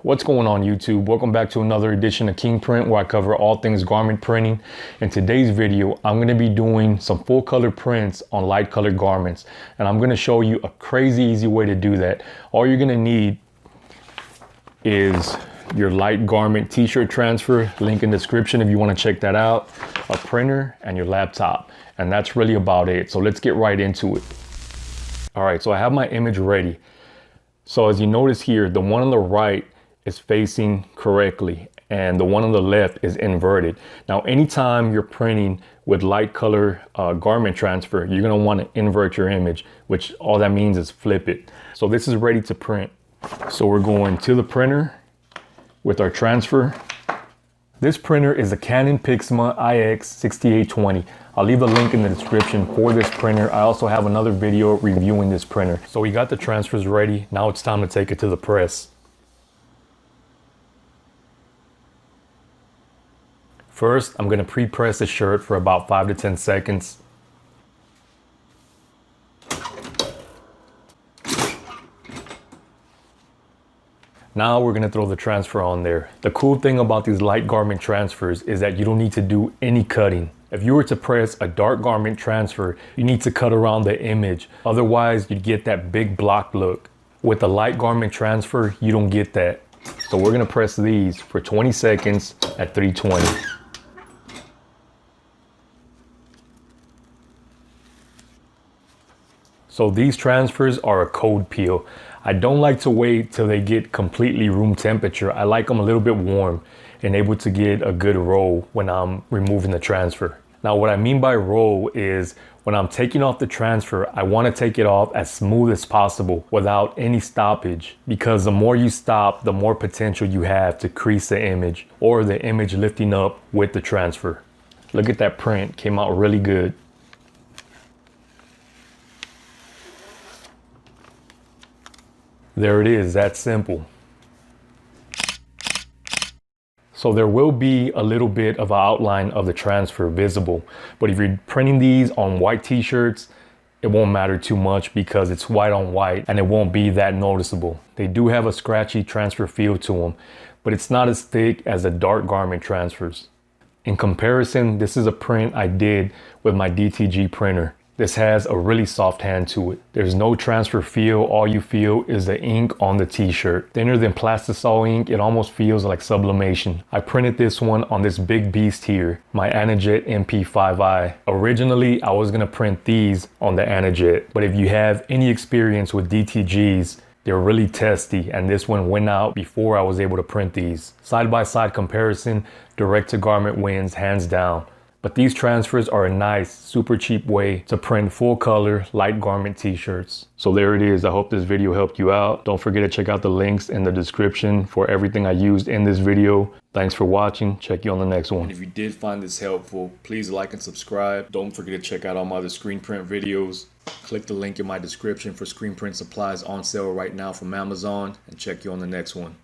What's going on YouTube? Welcome back to another edition of King Print, where I cover all things garment printing. In today's video, I'm going to be doing some full color prints on light colored garments, and I'm going to show you a crazy easy way to do that. All you're going to need is your light garment t-shirt transfer, link in description if you want to check that out, a printer, and your laptop, and that's really about it. So let's get right into it. All right, so I have my image ready. So as you notice here, the one on the right is facing correctly and the one on the left is inverted. Now anytime you're printing with light color garment transfer, you're going to want to invert your image, which all that means is flip it. So this is ready to print. So we're going to the printer with our transfer. This printer is a Canon Pixma IX6820. I'll leave a link in the description for this printer. I also have another video reviewing this printer. So we got the transfers ready. Now it's time to take it to the press. First, I'm going to pre-press the shirt for about 5 to 10 seconds. Now we're going to throw the transfer on there. The cool thing about these light garment transfers is that you don't need to do any cutting. If you were to press a dark garment transfer, you need to cut around the image. Otherwise, you'd get that big block look. With the light garment transfer, you don't get that. So we're going to press these for 20 seconds at 320. So these transfers are a cold peel. I don't like to wait till they get completely room temperature. I like them a little bit warm and able to get a good roll when I'm removing the transfer. Now what I mean by roll is when I'm taking off the transfer, I want to take it off as smooth as possible without any stoppage, because the more you stop, the more potential you have to crease the image or the image lifting up with the transfer. Look at that print, came out really good. There it is, that simple. So there will be a little bit of an outline of the transfer visible, but if you're printing these on white t-shirts, it won't matter too much because it's white on white and it won't be that noticeable. They do have a scratchy transfer feel to them, but it's not as thick as the dark garment transfers. In comparison, this is a print I did with my DTG printer. This has a really soft hand to it. There's no transfer feel. All you feel is the ink on the t-shirt. Thinner than plastisol ink, it almost feels like sublimation. I printed this one on this big beast here, my Injet MP5i. Originally, I was gonna print these on the Injet, but if you have any experience with DTGs, they're really testy, and this one went out before I was able to print these. Side-by-side comparison, direct to garment wins hands down. But these transfers are a nice, super cheap way to print full color, light garment t-shirts. So there it is. I hope this video helped you out. Don't forget to check out the links in the description for everything I used in this video. Thanks for watching. Check you on the next one. And if you did find this helpful, please like and subscribe. Don't forget to check out all my other screen print videos. Click the link in my description for screen print supplies on sale right now from Amazon, and check you on the next one.